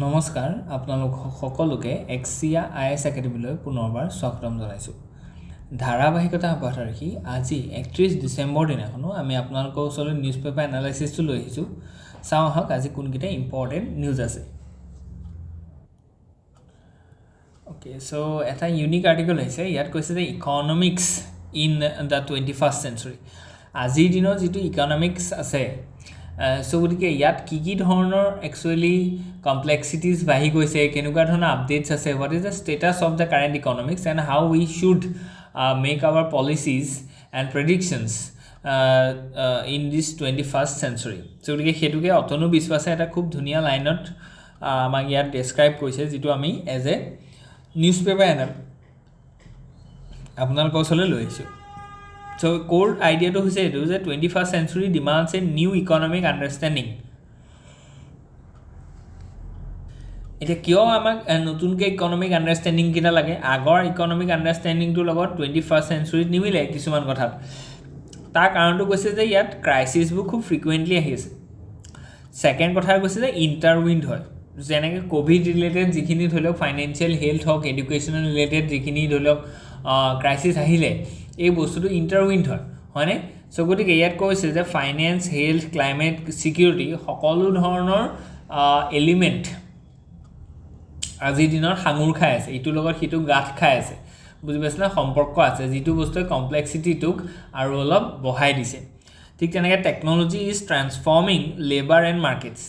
নমস্কাৰ আপোনালোক সকলোকে Axia IAS Academy লৈ পুনৰবাৰ স্বাগতম জনাইছো ধাৰাবাহিকতা অব্যাহত ৰাখি আজি 31 ডিসেম্বৰ দিনাখনো আমি আপোনালোকৰ ওচৰলৈ নিউজ পেপাৰ এনালাইসিসটো লৈ আহিছো চাও হক আজি কোনকিটা ইম্পৰ্টেন্ট নিউজ আছে ওকে সো এটা ইউনিক আৰ্টিকেল আছে ইয়াত কৈছে যে economics in the 21st century আজিৰ দিনৰ যেটো ইকনমিক্স আছে so গতিকে ইয়াত কি ধৰণৰ actually complexities বাহি গৈছে কেনেকুৱা ধৰণৰ আপডেটস আছে what is the status of the current economics and how we should make our policies and predictions in this 21st century so গতিকে হেতুকে অতনু বিশ্বাসে এটা খুব ধুনিয়া লাইনত আমাক ইয়াত ডেসক্ৰাইব কৰিছে যেটো আমি এজ এ নিউজপেপাৰ এনাল আপোনালোকৰ ওচৰলৈ লৈ আহিছো So core idea to say it is that 21st century demands a new economic understanding. Ite kyo amak notunke economic understanding kita lage agor economic understanding to logot 21st century nimile kisuman kotha ta karon to koise je yat crisis bu khub frequently ahise second kotha koise je intertwined hoy jeneke covid related jikhini dholok financial health hok educational related jikhini dholok crisis ahile এই বস্তুটো ইন্টারউইন্ড হয় না so গতিকে ইয়াত কৈছে যে finance health climate security সকলো ধৰণৰ এলিমেন্ট আজি দিনৰ হাঙুৰ খাই আছে ইটো লগত হিটো গাঠ খাই আছে বুজি পাইছনা সম্পৰ্ক আছে যেটো বস্তুৰ কমপ্লেক্সিটিটোক আৰু অলপ বহাই দিছে ঠিক তেনেকৈ technology is transforming labour and markets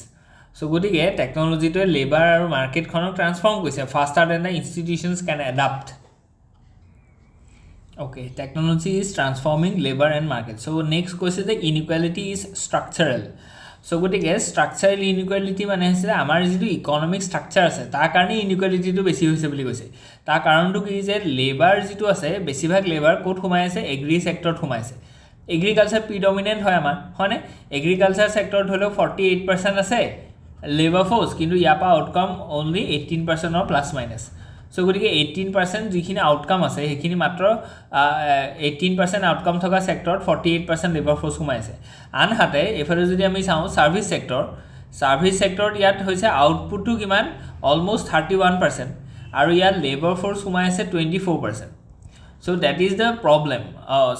so গতিকে টেকনলজিটোৱে লেবাৰ আৰু মাৰ্কেটখনক ট্ৰান্সফৰ্ম কৰিছে faster than the institutions can adapt Okay, technology is transforming labor and market. So next question, the inequality is structural. So gotike structural inequality mane ase amar jitu economic structure ase ta karone inequality to beshi hoise boli koise ta karon to ki je labor jitu ase beshi bhag labor kot khumai ase agri sector khumai ase agriculture predominant hoy amar hone agriculture sector dholo 48% ase labor force kintu yapa outcome only 18% or plus minus so গতিকে 18% যিখিনি outcome আছে হেখিনি মাত্ৰ 18% outcome থকা সেক্টৰত 48% labour force সোমাইছে আনহাতে এফালে যদি আমি চাও সাৰ্ভিস সেক্টৰ ইয়াত হৈছে আউটপুটটো কিমান অলমোস্ট 31% আৰু ইয়াত লেবাৰ ফোর্স সোমাইছে 24% so that is the problem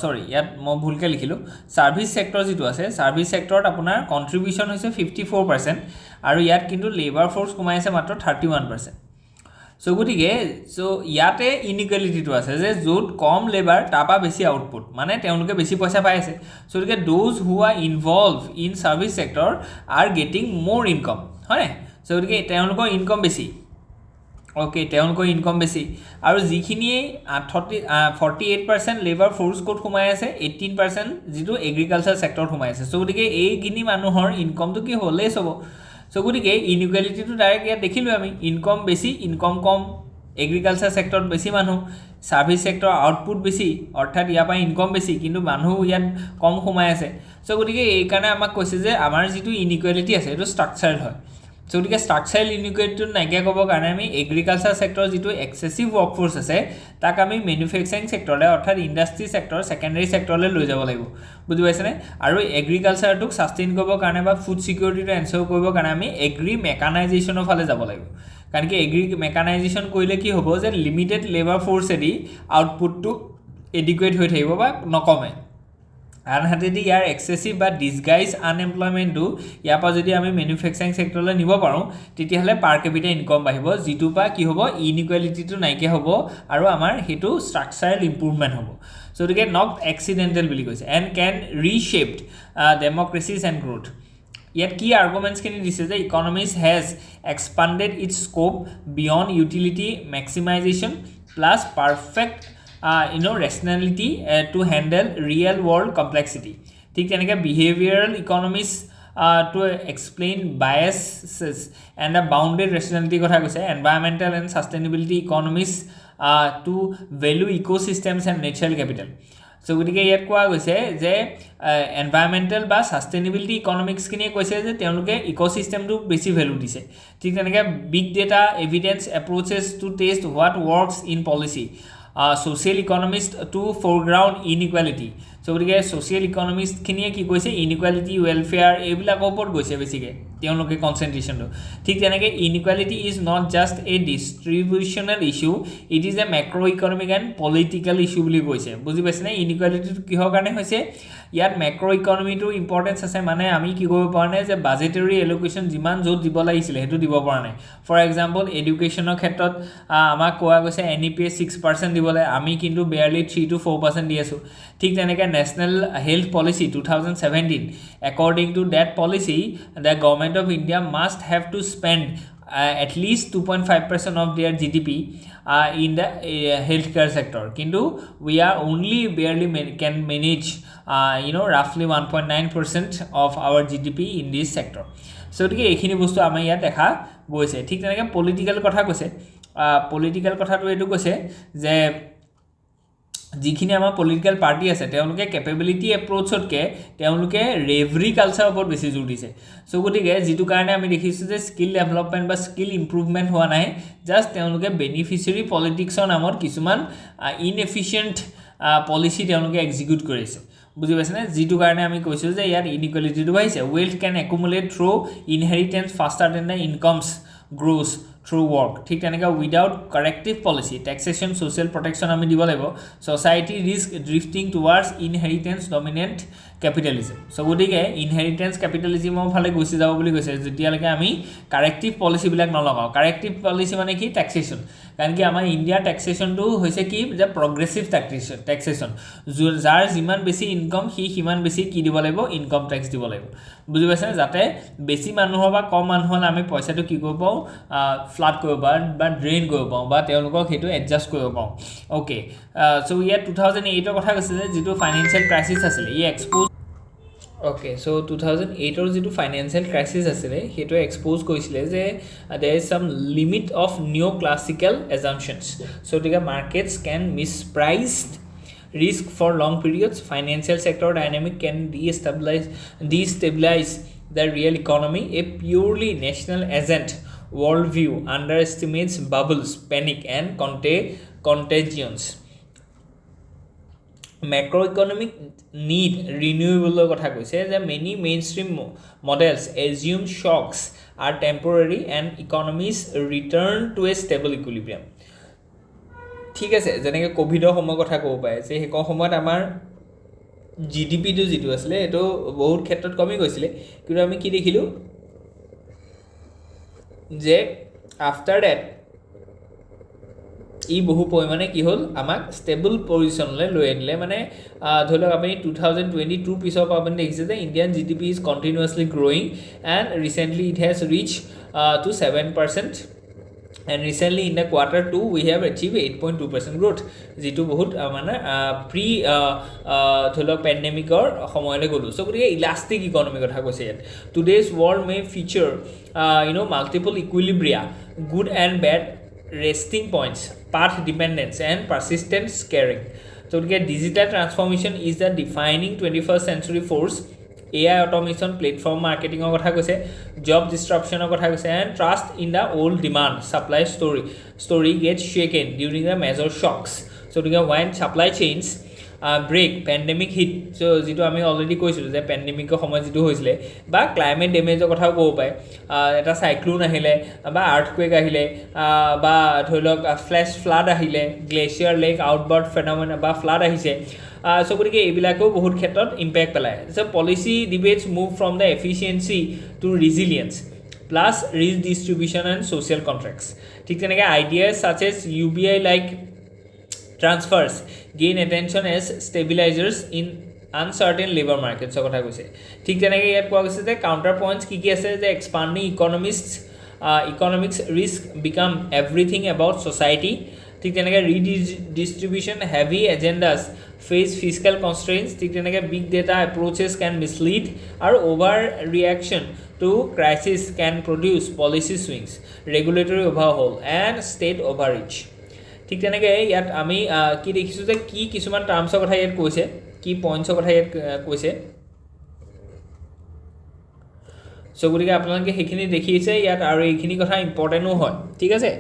sorry ইয়াত মই ভুলকে লিখিলো সার্ভিস সেক্টৰ যেটো আছে সাৰ্ভিস সেক্টৰত আপোনাৰ কন্ট্ৰিবিউশন হৈছে 54% আৰু ইয়াত কিন্তু লেবাৰ ফোৰ্স সোমাইছে মাত্ৰ 31% So গতিকে সো ইয়াতে ইনইকুয়ালিটি তো আছে যে যত কম লেবাৰ টাপা বেছি আউটপুট মানে তেওঁলোকে বেছি পইচা পাই আছে সো গতিকে those who are involved in service sector are getting more income হয় সো গতিকে তেওঁলোকৰ ইনকাম বেছি ওকে তেওঁলোকৰ ইনকাম বেছি আৰু যিখিনি 48% লেবাৰ ফোৰ্স কোড সোমাই আছে 18% যেটো এগ্ৰিকালচাৰ সেক্টৰ সোমাই আছে সো গতিকে এই গিনি মানুহৰ ইনকামটো কি হলে সব So গতিকে ইনইকুয়ালিটি তো ডাইরেক্ট ইয়া দেখিলো আমি ইনকাম বেশি ইনকাম কম এগ্রিকালচার সেক্টর বেশি মানুহ সার্ভিস সেক্টর আউটপুট বেশি অর্থাৎ ইয়া পাই ইনকাম বেশি কিন্তু মানুহ ইয়াত কম কমাই আছে সো গতিকে এই কাৰণে আমাক কৈছে যে আমাৰ যেটো ইনইকুয়ালিটি আছে এটো স্ট্ৰাকচাৰাল হয় সো গতিকে স্ট্ৰাকচাৰাল ইনইকুয়ালিটি নাইকিয়া কৰিব কাৰণে আমি এগ্ৰিকালচাৰ সেক্টৰ যেটো এক্সেসিভ ওয়াৰ্কফোৰ্স আছে তাক আমি ম্যানুফ্যাকচাৰিং সেক্টৰলে অৰ্থাৎ ইন্ডাস্ট্ৰি সেক্টৰ সেকেন্ডাৰী সেক্টৰলে লৈ যাব লাগিব বুজি পাইছানে আৰু এগ্ৰিকালচাৰটোক সাস্টেইন কৰিব কাৰণে বা ফুড সিকিউৰিটিটো এনশিওৰ কৰিব কাৰণে আমি এগ্ৰি মেকানাইজেশনৰ ফালে যাব লাগিব কাৰণ কি এগ্ৰি মেকানাইজেশন কৰিলে কি হ'ব যে লিমিটেড লেবাৰ ফোৰ্স এদি আউটপুটটো এডিকুৱেট হৈ থাকিব বা নকমে আনহাতে দি ইয়াৰ এক্সেসিভ বা ডিসগাইজ আনএমপ্লয়মেন্টটো ইয়াৰ পৰা যদি আমি ম্যানুফ্যাকচাৰিং সেক্টৰলৈ নিব পাৰো তেতিয়াহলে পাৰ ক্যাপিটা ইনকাম বাঢ়িব যেটো পা কি হ'ব ইনইকুয়ালিটিটো নাইকিয়া হ'ব আৰু আমাৰ হেতু স্ট্ৰাকচাৰাল ইমপ্ৰুভমেন্ট হ'ব সো গতিকে নট এক্সিডেন্টাল বুলি কৈছে and can reshaped democracies and growth Yet key arguments can be said the economies has expanded its scope beyond utility maximization plus perfect rationality to handle real world complexity. ठीक है behavioral economics to explain biases and a bounded rationality कथा কৈছে environmental and sustainability economics to value ecosystems and natural capital. So গতিকে ইয়াত কোৱা গৈছে যে এনভায়ৰনমেন্টাল বা সাস্টেইনেবিলিটি ইকোনমিক্স কিনে কৈছে যে তেওঁলোকে ইকোসিস্টেমটো বেছি ভ্যালু দিছে ঠিক তেনেকৈ big data evidence approaches to test what works in policy social economist to foreground inequality so গতিকে social economist খিনিয়ে কি কৈছে inequality welfare এইবিলাক ওপৰত গৈছে বেছিকে তেওঁলোকে কনসেন্ট্ৰেশনটো ঠিক তেনেকৈ inequality is not just a distributional issue it is a macro economic and political issue বুলি কৈছে বুজি পাইছেনে ইনইকুৱালিটিটো কিহৰ কাৰণে হৈছে ইয়াত ম্যাক্ৰো ইকনমিটোৰ ইম্পৰ্টেন্স আছে মানে আমি কি কৰিব পৰা নাই যে বাজেটৰী এলোকেশন যিমান য'ত দিব লাগিছিল হেতু দিব পৰা নাই ফৰ এক্সাম্পল এডুকেশনৰ ক্ষেত্ৰত আমাক কোৱা গৈছে এনইপি 6% দিবলৈ আমি কিন্তু barely 3 to 4% দি আছো ঠিক তেনেকৈ national health policy 2017 according to that policy the government of India must have to spend at least 2.5% of their GDP in the healthcare sector kintu we are only barely can manage roughly 1.9% of our GDP in this sector so tike ekhini bostu amar ya dekha goise thik tenake political kotha koise political kotha to etu koise je যিখিনি আমাৰ political party আছে তেওঁলোকে capability এপ্ৰোচতকে তেওঁলোকে ৰেভৰি culture ওপৰত বেছি জোৰ দিছে so গতিকে যেটো কাৰণে আমি দেখিছো যে স্কিল ডেভেলপমেন্ট বা স্কিল ইমপ্ৰুভমেন্ট হোৱা নাই জাস্ট তেওঁলোকে বেনিফিচিয়াৰী পলিটিক্সৰ নামত কিছুমান ইনএফিশিয়েন্ট পলিসি তেওঁলোকে এক্সিকিউট কৰিছে বুজি পাইছেনে যেটো কাৰণে আমি কৈছো যে ইয়াত ইনইকুৱালিটিটো বাঢ়িছে wealth can accumulate through inheritance faster than the incomes grows through work ঠিক তেনেকৈ without corrective policy taxation social protection আমি দিব লাগিব society risk drifting towards inheritance dominant capitalism so গতিকে inheritance capitalism ফালে গৈছে যাব বুলি কৈছে যেতিয়ালৈকে আমি corrective policy বিলাক নলগাও corrective policy মানে কি taxation কাৰণ কি আমাৰ ইন্ডিয়া ট্যাক্সেশনটো হৈছে কি যে progressive taxation যাৰ যিমান বেছি ইনকাম সি সিমান বেছি কি দিব লাগিব ইনকাম ট্যাক্স দিব লাগিব বুজি পাইছে যাতে বেছি মানুহৰ বা কম মানুহৰ আমি পইচাটো কি কৰিব পাও ফ্লাট কৰিব বা ড্ৰেইন কৰিব পাও বা তেওঁলোকক হেতু এডজাস্ট কৰিব পাও ওকে সো ইয়াত 2008 ৰ কথা কৈছে যে যেটো ফাইনান্সিয়েল ক্ৰাইসিস আছিল ই expose Okay, so 2008 or the financial crisis asile heto expose koisile je there is some limit of neoclassical assumptions so the markets can mispriced risk for long periods financial sector dynamic can destabilize the real economy a purely national agent worldview underestimates bubbles panic and contagions macroeconomic need renewable kotha koise the many mainstream models assume shocks are temporary and economies return to a stable equilibrium ঠিক আছে যেনেকৈ কোভিডৰ সময় কথা কব পায় যে hack সময়ত আমাৰ জিডিপি টো যেটো আছিল এটো বহুত ক্ষেত্ৰত কমি গৈছিল কিন্তু আমি কি দেখিলো যে আফটাৰ দ্যাট ই বহু পৰিমাণে কি হল আমাক ষ্টেবল পজিশনলৈ লৈ আনিলে মানে ধৰক আপুনি 2022 পিছৰ পৰা আপুনি দেখিছে যে Indian GDP is continuously growing and recently it has reached to 7% and recently in the quarter 2 we have achieved 8.2% growth যেটো বহুত মানে প্ৰি ধৰক পেন্ডেমিকৰ সময়লৈ গলো সো গতিকে ইলাস্টিক ইকোনমি কথা কৈছে today's world may feature multiple equilibria good and bad resting points path dependence and persistent scaring so the digital transformation is the defining 21st century force AI automation platform marketing kotha koise job disruption kotha koise and trust in the old demand supply story gets shaken during the major shocks so when supply chains break pandemic hit so যেটো আমি already কৈছিলো যে পেন্ডেমিকৰ সময় যেটো হৈছিলে বা climate ড্যামেজৰ কথা কব পায় এটা সাইক্লোন আহিলে বা আৰ্থকুৱেক আহিলে বা ধৰিলক ফ্ল্যাশ ফ্লাড আহিলে গ্লেচিয়াৰ লেক আউটবাৰ্ড ফেনোমেনা বা ফ্লাড আহিছে so গতিকে এবিলাকও বহুত ক্ষেত্ৰত ইম্প্যাক্ট পেলায় so policy debates move from the efficiency to resilience plus redistribution and social contracts ঠিক তেনেকৈ ideas such as UBI like transfers gain attention as stabilizers in uncertain labor markets কথা কৈছে ঠিক তেনেকৈ ইয়াত কোৱা গৈছে যে কাউন্টাৰ পইণ্টস কি আছে যে expanding economics risk become everything about society ঠিক তেনেকৈ redistribution heavy agendas face fiscal constraints ঠিক তেনেকৈ big data approaches can mislead or overreaction to crisis can produce policy swings regulatory overhaul and state overreach ঠিক তেনেকৈ ইয়াত আমি কি দেখিছো যে কি কিছুমান টাৰ্মছৰ কথা ইয়াত কৈছে কি পইণ্টছৰ কথা ইয়াত কৈছে সো গতিকে আপোনালোকে হেখিনি দেখিছে ইয়াত আৰু এইখিনি কথা ইম্পৰ্টেন্টও হয় ঠিক আছে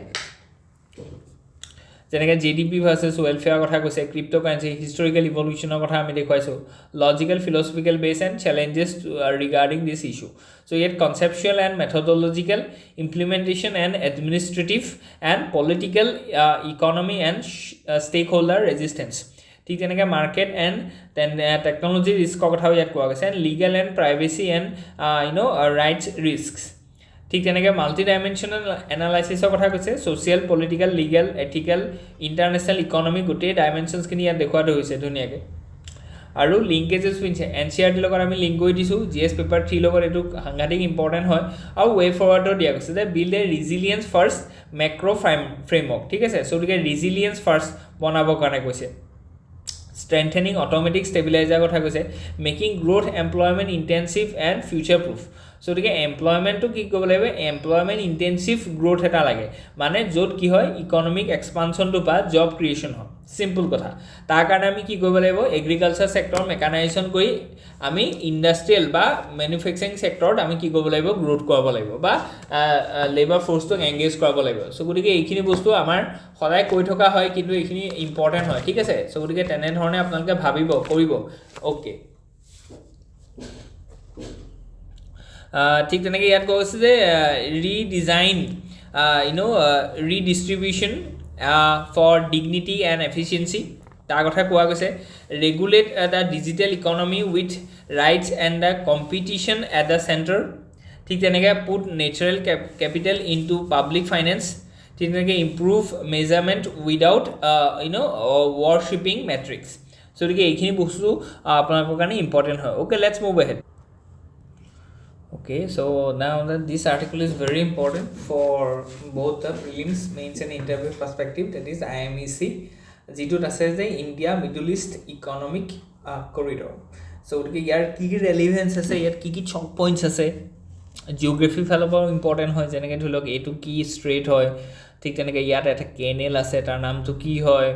যেনেকৈ GDP ভাৰ্চেছ ৱেলফেয়াৰ কথা কৈছে, ক্ৰিপ্ট'কাৰেঞ্চি, হিষ্টৰিকেল ইভলিউশ্যনৰ কথা আমি দেখুৱাইছোঁ, logical philosophical base and challenges regarding this issue. So' ইয়াত conceptual and methodological, implementation and administrative and political, economy and stakeholder resistance. ঠিক তেনেকৈ মাৰ্কেট এণ্ড টেকন'লজি ৰিস্কৰ কথাও ইয়াত কোৱা গৈছে, and legal and privacy and rights risks. ঠিক তেনেকৈ multi dimensional এনালাইচিছৰ কথা কৈছে, social, political, legal, ethical, international, economic, গোটেই ডাইমেনশ্যনছখিনি ইয়াত দেখুৱাটো হৈছে ধুনীয়াকৈ। আৰু লিংকেজেছ পিছে NCERT লগত আমি লিংক কৰি দিছোঁ, GS পেপাৰ 3 লগত এইটো সাংঘাতিক ইম্পৰ্টেণ্ট হয়। আৰু ৱে ফৰৱাৰ্ডো দিয়া গৈছে যে build a resilience first macro' framework, ঠিক আছে। চ' গতিকে ৰিজিলিয়েঞ্চ ফাৰ্ষ্ট বনাবৰ কাৰণে কৈছে। ষ্ট্ৰেংথেনিং অট'মেটিক ষ্টেবিলাইজাৰ কথা কৈছে, making growth employment intensive and future proof. So' গতিকে এমপ্লয়মেণ্টটো কি কৰিব লাগিব, এমপ্লয়মেণ্ট ইণ্টেনচিভ গ্ৰ'থ এটা লাগে, মানে য'ত কি হয় ইকনমিক এক্সপানশ্যনটো বা জব ক্ৰিয়েশ্যন হয়, চিম্পল কথা। তাৰ কাৰণে আমি কি কৰিব লাগিব, এগ্ৰিকালচাৰ ছেক্টৰ মেকানাইজেশ্যন কৰি আমি ইণ্ডাষ্ট্ৰিয়েল বা মেনুফেকচাৰিং ছেক্টৰত আমি কি কৰিব লাগিব, গ্ৰ'থ কৰাব লাগিব বা লেবাৰ ফ'ৰ্চটোক এংগেজ কৰাব লাগিব। চ' গতিকে এইখিনি বস্তু আমাৰ সদায় কৈ থকা হয়, কিন্তু এইখিনি ইম্পৰ্টেণ্ট হয়, ঠিক আছে। চ' গতিকে তেনেধৰণে আপোনালোকে ভাবিব, কৰিব। অ'কে, ঠিক তেনেকৈ ইয়াত কোৱা হৈছে যে redesign redistribution for dignity and efficiency, তাৰ কথা কোৱা গৈছে। Regulate the digital economy with rights and the competition at the centre. ঠিক তেনেকৈ put natural capital into public finance. ঠিক তেনেকৈ improve measurement without worshipping metrics. So' গতিকে এইখিনি বস্তু আপোনালোকৰ কাৰণে ইম্পৰ্টেণ্ট হয়। Okay, let's move ahead. Okay, so now this article is very important for both the prelims, mains and interview perspective, that is IMEC, যিটোত আছে যে India Middle East economic corridor. So' গতিকে ইয়াৰ কি কি ৰেলিভেঞ্চ আছে, ইয়াত কি কি চক পইণ্টছ আছে, জিঅ'গ্ৰাফি ফালৰ পৰাও ইম্পৰ্টেণ্ট হয়, যেনেকৈ ধৰি লওক এইটো কি ষ্ট্ৰেইট হয়, ঠিক তেনেকৈ ইয়াত এটা কেনেল আছে, তাৰ নামটো কি হয়,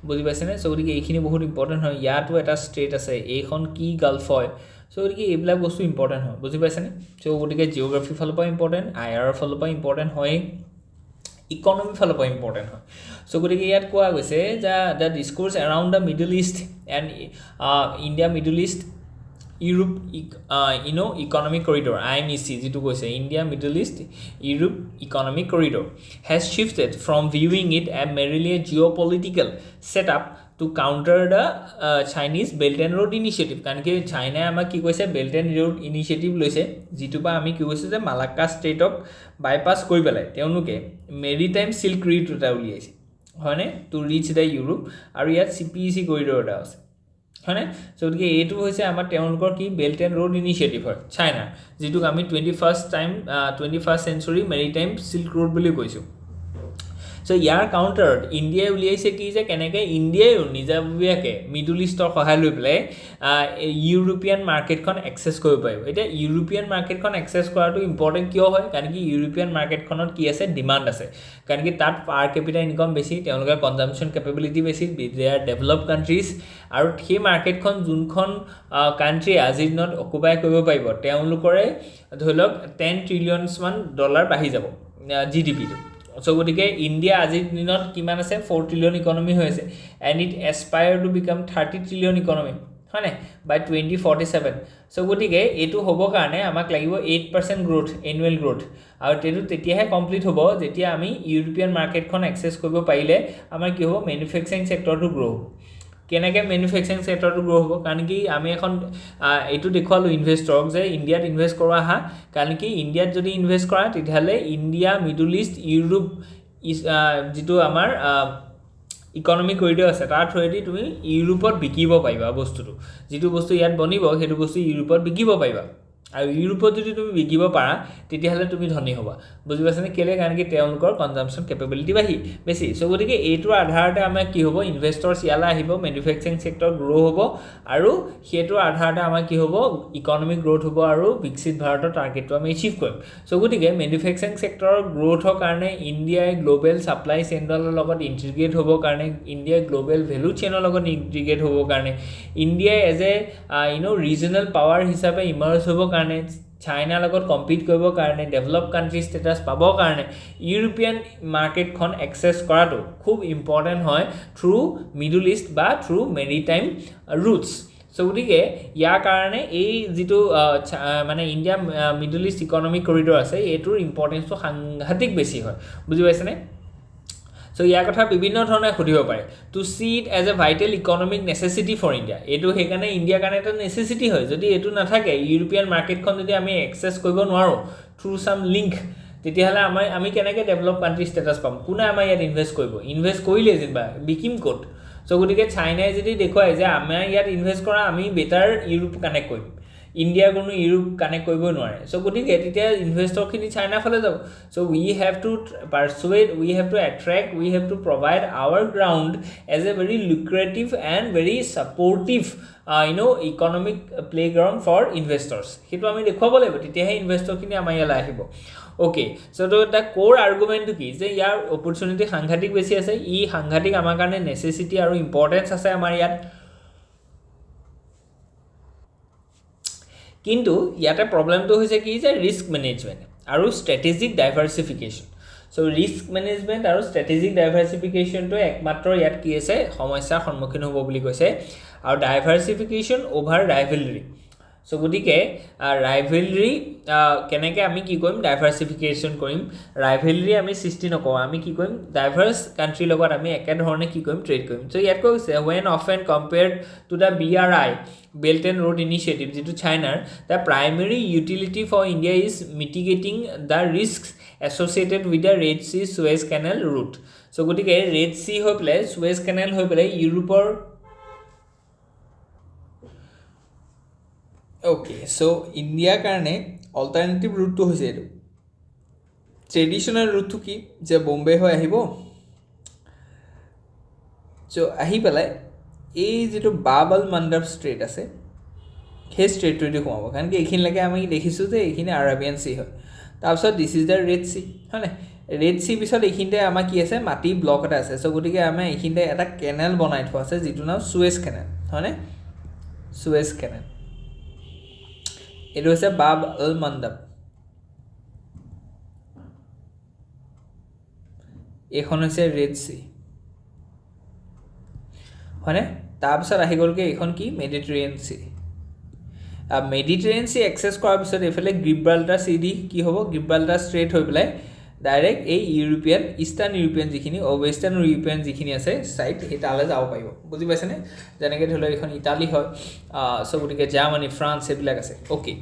বুজি পাইছেনে। চ' গতিকে এইখিনি বহুত ইম্পৰ্টেণ্ট হয়। ইয়াতো এটা ষ্ট্ৰেইট আছে, এইখন কি গাল্ফ হয়। চ' গতিকে এইবিলাক বস্তু ইম্পৰ্টেণ্ট হয়, বুজি পাইছেনে। চ' গতিকে জিঅ'গ্ৰাফিৰ ফালৰ পৰা ইম্পৰ্টেণ্ট, IR ফালৰ পৰা ইম্পৰ্টেণ্ট হয়, ইকনমিৰ ফালৰ পৰা ইম্পৰ্টেণ্ট হয়। চ' গতিকে ইয়াত কোৱা গৈছে যে the discourse around the Middle East and India Middle East Europe economic corridor, IMEC যিটো কৈছে India Middle East Europe economic corridor, has shifted from viewing it a merely a geopolitical set up to counter the Chinese Belt and road Initiative. কাৰণ কি চাইনাই আমাক কি কৈছে, belt and road initiative লৈছে, যিটোৰ পৰা আমি কি কৈছোঁ যে মালাক্কা ষ্টেটক বাইপাছ কৰি পেলাই তেওঁলোকে মেৰিটাইম চিল্ক ৰুট এটা উলিয়াইছে, হয়নে, টু ৰিচ দ্য ইউৰোপ। আৰু ইয়াত CPEC কৰিডৰ এটা আছে, হয়নে। চ' গতিকে এইটো হৈছে আমাৰ তেওঁলোকৰ কি বেল্ট এণ্ড ৰোড ইনিচিয়েটিভ হয় চাইনাৰ, যিটোক আমি 21st century maritime silk road বুলি কৈছোঁ। চ' ইয়াৰ কাউণ্টাৰত ইণ্ডিয়াই উলিয়াইছে কি যে কেনেকৈ ইণ্ডিয়াইও নিজাববীয়াকৈ মিডল ইষ্টৰ সহায় লৈ পেলাই ইউৰোপিয়ান মাৰ্কেটখন এক্সেছ কৰিব পাৰিব। এতিয়া ইউৰোপিয়ান মাৰ্কেটখন এক্সেছ কৰাটো ইম্পৰ্টেণ্ট কিয় হয়, কাৰণ কি ইউৰোপিয়ান মাৰ্কেটখনত কি আছে, ডিমাণ্ড আছে, কাৰণ কি তাত পাৰ কেপিটেল ইনকম বেছি, তেওঁলোকৰ কনজাম্পশ্যন কেপেবিলিটি বেছি, দে আৰ ডেভেলপ কাণ্ট্ৰিজ। আৰু সেই মাৰ্কেটখন যোনখন কাণ্ট্ৰি আজিৰ দিনত অকুপাই কৰিব পাৰিব, তেওঁলোকৰে ধৰি লওক $10 trillion বাঢ়ি যাব GDPটো। চ' গতিকে ইণ্ডিয়া আজিৰ দিনত কিমান আছে, 4 trillion ইকনমি হৈ আছে, and it aspire to become 30 trillion economy, হয়নে, বাই 2047। চ' গতিকে এইটো হ'বৰ কাৰণে আমাক লাগিব 8% গ্ৰ'থ, এনুৱেল গ্ৰ'থ। আৰু এইটো তেতিয়াহে কমপ্লিট হ'ব যেতিয়া আমি ইউৰোপিয়ান মাৰ্কেটখন এক্সেছ কৰিব পাৰিলে আমাৰ কি হ'ব, মেনুফেকচাৰিং ছেক্টৰটো গ্ৰ' হ'ব। কেনেকৈ মেনুফেকচাৰিং ছেক্টৰটো গ্ৰ' হ'ব, কাৰণ কি আমি এখন এইটো দেখুৱালোঁ ইনভেষ্টৰক যে ইণ্ডিয়াত ইনভেষ্ট কৰা আহা, কাৰণ কি ইণ্ডিয়াত যদি ইনভেষ্ট কৰা তেতিয়াহ'লে ইণ্ডিয়া মিডল ইষ্ট ইউৰোপ যিটো আমাৰ ইকনমিক কৰিডৰ আছে তাৰ থ্ৰুৱেদি তুমি ইউৰোপত বিকিব পাৰিবা বস্তুটো, যিটো বস্তু ইয়াত বনিব সেইটো বস্তু ইউৰোপত বিকিব পাৰিবা। আৰু ইউৰোপত যদি তুমি বিকিব পাৰা তেতিয়াহ'লে তুমি ধনী হ'বা, বুজি পাইছানে। কেলৈ, কাৰণ কি তেওঁলোকৰ কনজাম্পশ্যন কেপেবিলিটি বেছি। চ' গতিকে এইটোৰ আধাৰতে আমাৰ কি হ'ব, ইনভেষ্টৰ্ছ ইয়ালৈ আহিব, মেনুফেকচাৰিং ছেক্টৰ গ্ৰ' হ'ব, আৰু সেইটোৰ আধাৰতে আমাৰ কি হ'ব, ইকনমিক গ্ৰ'থ হ'ব, আৰু বিকশিত ভাৰতৰ টাৰ্গেটটো আমি এচিভ কৰিম। চ' গতিকে মেনুফেকচাৰিং ছেক্টৰৰ গ্ৰ'থৰ কাৰণে ইণ্ডিয়াই গ্ল'বেল ছাপ্লাই চেইনৰ লগত ইণ্টিগ্ৰেট হ'বৰ কাৰণে, ইণ্ডিয়াই গ্ল'বেল ভেলু চেইনৰ লগত ইণ্টিগ্ৰেট হ'বৰ কাৰণে, ইণ্ডিয়াই এজ এ ৰিজনেল পাৱাৰ হিচাপে ইমাৰ্জ হ'বৰ কাৰণে, চাইনাৰ লগত কম্পিট কৰিবৰ কাৰণে ডেভেলপ কাণ্ট্ৰি ষ্টেটাছ পাবৰ কাৰণে ইউৰোপিয়ান মাৰ্কেটখন এক্সেছ কৰাটো খুব ইম্পৰ্টেণ্ট হয় থ্ৰু মিডল ইষ্ট বা থ্ৰু মেৰিটাইম ৰুটছ সো গতিকে ইয়াৰ কাৰণে এই যিটো মানে India Middle East economic corridor আছে এইটোৰ ইম্পৰ্টেঞ্চটো সাংঘাতিক বেছি হয় বুজি পাইছেনে সো ইয়াৰ কথা বিভিন্ন ধৰণে সুধিব পাৰে to see it as a vital economic necessity for India এইটো সেইকাৰণে ইণ্ডিয়াৰ কাৰণে এটা নেচেছিটি হয় যদি এইটো নাথাকে ইউৰোপিয়ান মাৰ্কেটখন যদি আমি এক্সেছ কৰিব নোৱাৰোঁ থ্ৰু চাম লিংক তেতিয়াহ'লে আমি কেনেকৈ ডেভেলপ কাণ্ট্ৰি ষ্টেটাছ পাম কোনে আমাৰ ইয়াত ইনভেষ্ট কৰিলে যেনিবা বিকিম ক'ত সো গতিকে চাইনাই যদি দেখুৱায় যে আমাৰ ইয়াত ইনভেষ্ট কৰা আমি বেটাৰ ইউৰোপ কানেক্ট কৰিম ইণ্ডিয়াৰ কোনো ইউৰোপ কানেক্ট কৰিব নোৱাৰে সো গতিকে তেতিয়া ইনভেষ্টৰখিনি চাইনাৰ ফালে যাব so we have to persuade we have to attract we have to provide our ground as a very lucrative and very supportive economic playground for investors সেইটো আমি দেখুৱাব লাগিব তেতিয়াহে ইনভেষ্টৰখিনি আমাৰ ইয়ালৈ আহিব অ'কে সো তো দ্য ক'ৰ আৰ্গুমেণ্টটো কি যে ইয়াৰ অপৰচুনিটি সাংঘাতিক বেছি আছে ই সাংঘাতিক আমাৰ কাৰণে নেচেছিটি আৰু ইম্পৰ্টেঞ্চ আছে আমাৰ ইয়াত কিন্তু ইয়াতে প্ৰব্লেমটো হৈছে কি যে ৰিস্ক মেনেজমেণ্ট আৰু ষ্ট্ৰেটেজিক ডাইভাৰ্চিফিকেশ্যন সো ৰিস্ক মেনেজমেণ্ট আৰু ষ্ট্ৰেটেজিক ডাইভাৰ্চিফিকেশ্যনটো একমাত্ৰ ইয়াত কি আছে সমস্যাৰ সন্মুখীন হ'ব বুলি কৈছে আৰু ডাইভাৰ্চিফিকেশ্যন অভাৰ ৰাইভেলৰী সো গতিকে ৰাইভেলৰী কেনেকৈ আমি কি কৰিম ডাইভাৰ্চিফিকেশ্যন কৰিম ৰাইভেলৰী আমি সৃষ্টি নকৰোঁ আমি কি কৰিম ডাইভাৰ্ছ কাণ্ট্ৰিৰ লগত আমি একেধৰণে কি কৰিম ট্ৰেড কৰিম সো ইয়াত কৈছে when often compared to the BRI belt and road initiative যিটো চাইনাৰ the primary utility for India is mitigating the risk associated with the Red Sea ছুৱেজ কেনেল ৰুট সো গতিকে ৰেড চি হৈ পেলাই ছুৱেজ canal হৈ পেলাই ইউৰোপৰ অ'কে সো ইণ্ডিয়াৰ কাৰণে অল্টাৰনেটিভ ৰুটটো হৈছে এইটো ট্ৰেডিশ্যনেল ৰুটটো কি যে বম্বে হৈ আহিব চ' আহি পেলাই এই যিটো বাবল মাণ্ডাব ষ্ট্ৰেট আছে সেই ষ্ট্ৰেটটোৱেদি সোমাব কাৰণ কি এইখিনিলৈকে আমি দেখিছোঁ যে এইখিনি আৰাবিয়ান চি হয় তাৰপিছত this is the Red C হয়নে ৰেড চি পিছত এইখিনিতে আমাৰ কি আছে মাটি ব্লক এটা আছে চ' গতিকে আমাৰ এইখিনিতে এটা কেনেল বনাই থোৱা আছে যিটো নাম ছুৱেজ কেনেল হয়নে ছুৱেজ কেনেল এইটো হৈছে বাব আল মাণ্ডাব এইখন হৈছে ৰেড চি হয়নে তাৰপিছত আহি গ'লগৈ এইখন কি Mediterranean C Mediterranean C access কৰাৰ পিছত এইফালে গিব্ৰাল্টাৰ চি দি কি হ'ব গিব্ৰাল্টাৰ ষ্ট্ৰেট হৈ পেলাই ডাইৰেক্ট এই ইউৰোপিয়ান ইষ্টাৰ্ণ ইউৰোপিয়ান যিখিনি ৱেষ্টাৰ্ণ ইউৰোপিয়ান যিখিনি আছে ছাইড সেই তালৈ যাব পাৰিব বুজি পাইছেনে যেনেকৈ ধৰি লওক এইখন ইটালী হয় চ' গতিকে জাৰ্মানী ফ্ৰান্স সেইবিলাক আছে অ'কে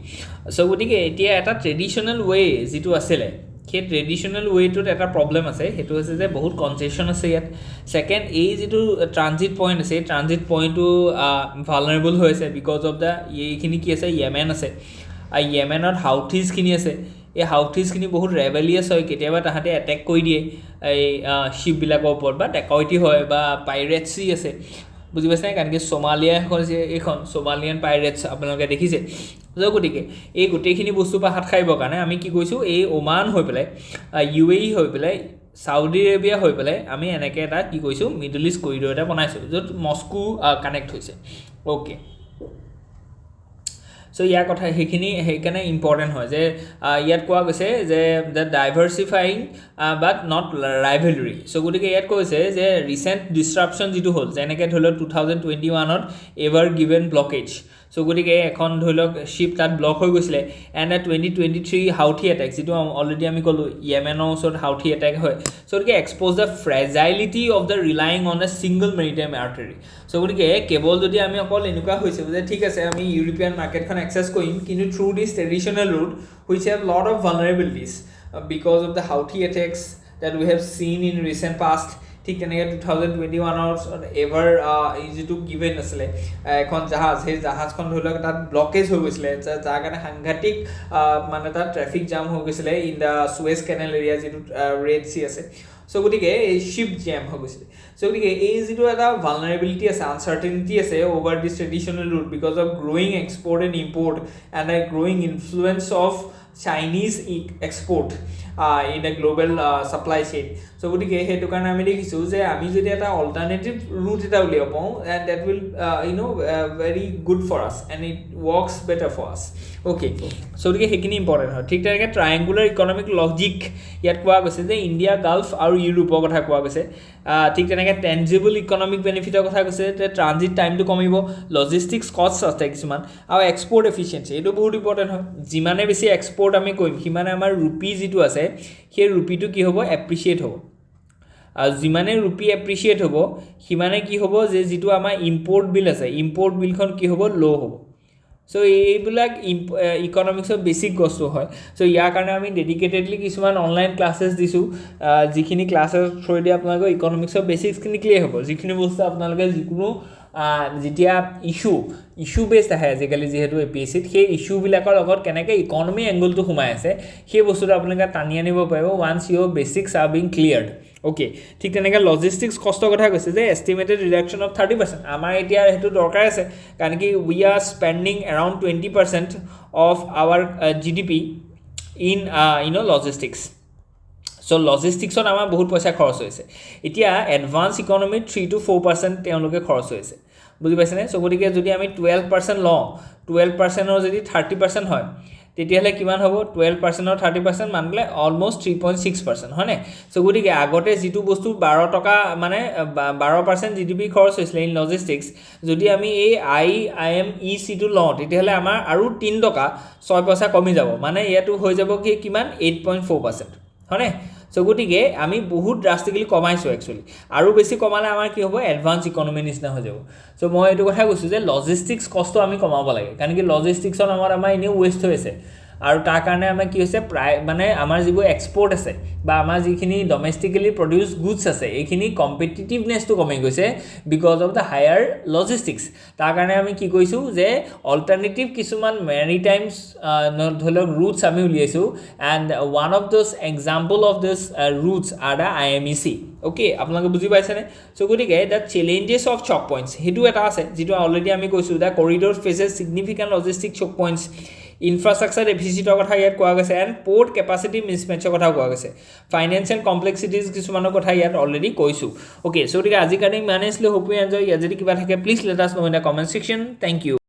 চ' গতিকে এতিয়া এটা ট্ৰেডিশ্যনেল ৱে যিটো আছিলে সেই ট্ৰেডিশ্যনেল ৱেটোত এটা প্ৰব্লেম আছে সেইটো হৈছে যে বহুত কনচেশ্যন আছে ইয়াত ছেকেণ্ড এই যিটো ট্ৰানজিট পইণ্ট আছে এই ট্ৰানজিট পইণ্টটো ভালনাৰেবল হৈ আছে বিকজ অফ দ্য এইখিনি কি আছে য়েমেন আছে আৰু য়েমেনত হাউথিজখিনি আছে এই হাউথিজখিনি বহুত ৰেবেলিয়াছ হয় কেতিয়াবা তাহাঁতে এটেক কৰি দিয়ে এই শ্বিপবিলাকৰ ওপৰত বা ডেকয়টি হয় বা পাইৰেটছি আছে বুজি পাইছে কাৰণ কি সোমালিয়া এখন যে এইখন সোমালিয়ান পাইৰেটছ আপোনালোকে দেখিছে গতিকে এই গোটেইখিনি বস্তুৰ পৰা হাত খাৰিবৰ কাৰণে আমি কি কৈছোঁ এই ওমান হৈ পেলাই UAE হৈ পেলাই চাউদি আৰবিয়া হৈ পেলাই আমি এনেকৈ এটা কি কৈছোঁ মিডল ইষ্ট কৰিডৰ এটা বনাইছোঁ য'ত মস্কো কানেক্ট হৈছে অ'কে চ' ইয়াৰ কথা সেইকাৰণে ইম্পৰ্টেণ্ট হয় যে ইয়াত কোৱা গৈছে যে দ্য ডাইভাৰ্চিফাইং বাট নট ৰাইভেলৰী চ' গতিকে ইয়াত কৈছে যে ৰিচেণ্ট ডিছৰাপশ্যন যিটো হ'ল যেনেকৈ ধৰি লওক 2021ত এভাৰ গিভেন ব্লকেজ চ' গতিকে এখন ধৰি লওক শ্বিপ তাত ব্লক হৈ গৈছিলে এণ্ড 2023 হাউথি এটেক যিটো অলৰেডি আমি ক'লোঁ য়েমেনৰ ওচৰত হাউথি এটেক হয় চ' গতিকে expose the fragility of the relying on a single maritime artery so' গতিকে কেৱল যদি আমি অকল এনেকুৱা হৈছে যে ঠিক আছে আমি ইউৰোপিয়ান মাৰ্কেটখন এক্সেছ কৰিম কিন্তু through this traditional route which have lot of vulnerabilities because of the Houthi attacks that we have seen in recent past ঠিক তেনেকৈ 2021ত এভাৰ যিটো গিভেন আছিলে এখন জাহাজ সেই জাহাজখন ধৰি লওক তাত ব্লকেজ হৈ গৈছিলে যাৰ কাৰণে সাংঘাতিক মানে তাত ট্ৰেফিক জাম হৈ গৈছিলে ইন দ্য ছুৱেজ কেনেল এৰিয়া যিটো ৰেড চি আছে চ' গতিকে এই শ্বিপ জেম হৈ গৈছিলে চ' গতিকে এই যিটো এটা ভালনাৰেবিলিটি আছে আনচাৰ্টেনিটি আছে over this traditional root because of growing export and import and A growing influence of Chinese export in a global supply chain. So গতিকে হেতু কাৰণে আমি দেখিছো যে আমি যদি এটা অল্টাৰনেটিভ route এটা উলিয়াব পাওঁ and that will very good for us and it works better for us. Okay, so গতিকে হেখিনি ইম্পৰ্টেন্ট হয় ঠিক তেনেকৈ ট্ৰায়াঙ্গুলাৰ ইকনমিক লজিক ইয়াত কোৱা গৈছে যে ইণ্ডিয়া গালফ আৰু ইউৰোপৰ কথা কোৱা গৈছে ঠিক তেনেকৈ টেঞ্জিবল ইকনমিক বেনিফিটৰ কথা কৈছে যে ট্ৰানজিট টাইমটো কমিব লজিষ্টিক্স কষ্ট আছে কিছুমান আৰু এক্সপৰ্ট এফিচিয়েঞ্চি এইটো বহুত ইম্পৰ্টেণ্ট হয় যিমানে বেছি এক্সপৰ্ট আমি কৰিম সিমানে আমাৰ ৰুপি যিটো আছে সেই ৰুপিটো কি হ'ব এপ্ৰিচিয়েট হ'ব আৰু যিমানে ৰুপি এপ্ৰিচিয়েট হ'ব সিমানে কি হ'ব যে যিটো আমাৰ ইম্পৰ্ট বিল আছে ইম্পৰ্ট বিলখন কি হ'ব ল' হ'ব সো এইবিলাক ইকনমিক্সৰ বেছিক বস্তু হয় সো ইয়াৰ কাৰণে আমি ডেডিকেটেডলি কিছুমান অনলাইন ক্লাছেছ দিছোঁ যিখিনি ক্লাছেছ থ্ৰুদি আপোনালোকৰ ইকনমিক্সৰ বেছিকখিনি ক্লিয়াৰ হ'ব যিখিনি বস্তু আপোনালোকে যিকোনো যেতিয়া ইস্যু বেছড আহে আজিকালি যিহেতু APSCত সেই ইস্যুবিলাকৰ লগত কেনেকৈ ইকনমি এংগলটো সোমাই আছে সেই বস্তুটো আপোনালোকে টানি আনিব পাৰিব once your basics are being cleared okay ঠিক তেনেকৈ লজিষ্টিক্স কষ্টৰ কথা কৈছে যে এষ্টিমেটেড ৰিডাকশ্যন অফ 30% আমাৰ এতিয়া সেইটো দৰকাৰ আছে কাৰণ কি we are spending around 20% of our GDP in logistics so লজিষ্টিক্সত আমাৰ বহুত পইচা খৰচ হৈছে এতিয়া এডভান্স ইকনমিত 3 to 4% তেওঁলোকে খৰচ হৈছে বুজি পাইছেনে সো গতিকে যদি আমি 12% লওঁ 12%ৰ যদি 30% হয় তেতিয়াহ'লে কিমান হ'ব 12%ৰ 30% মানলে অলমোষ্ট 3.6% হয়নে সো গতিকে আগতে যিটো বস্তু 12 টকা মানে 12% GDP খৰচ হৈছিলে ইন লজিষ্টিক্স যদি আমি এই IMEC টো লওঁ তেতিয়াহ'লে আমাৰ আৰু 3 টকা 6 পইচা কমি যাব মানে ইয়াতো হৈ যাব কি কিমান 8.4% হয়নে সো গতিকে আমি বহুত ড্ৰাষ্টিকলি কমাইছোঁ একচুৱেলি আৰু বেছি কমালে আমাৰ কি হ'ব এডভান্স ইকনমি নিচিনা হৈ যাব সো মই এইটো কথা কৈছোঁ যে লজিষ্টিক্স কষ্ট আমি কমাব লাগে কাৰণ কি লজিষ্টিক্সৰ নামত আমাৰ এনেও ৱেষ্ট হৈ আছে আৰু তাৰ কাৰণে আমাৰ কি হৈছে প্ৰায় মানে আমাৰ যিবোৰ এক্সপৰ্ট আছে বা আমাৰ যিখিনি ডমেষ্টিকেলি প্ৰডিউচ গুডছ আছে এইখিনি কম্পিটিটিভনেছটো কমি গৈছে because of the higher logistics তাৰ কাৰণে আমি কি কৰিছোঁ যে অল্টাৰনেটিভ কিছুমান মেৰিটাইমছ ধৰি লওক ৰুটছ আমি উলিয়াইছোঁ and one of those example of this routes are the IMEC okay আপোনালোকে বুজি পাইছেনে সো গতিকে দ্য চেলেঞ্জেছ অফ চক পইণ্টছ সেইটো এটা আছে যিটো অলৰেডি আমি কৈছোঁ the corridor faces significant logistic চক পইণ্টছ ইনফ্ৰাষ্ট্ৰাকচাৰ ডেফিচিটৰ কথা ইয়াত কোৱা গৈছে এণ্ড পোৰ্ট কেপাচিটি মিছমেটছৰ কথা কোৱা গৈছে ফাইনেন্সিয়েল কমপ্লেক্সিটিজ কিছুমানৰ কথা ইয়াত অলৰেডি কৈছোঁ অ'কে সো গতিকে আজিৰ কাৰণে ইমানেই আছিলে হোপ ইউ এনজয় ইয়াত যদি কিবা থাকে please let us know in the comment section thank U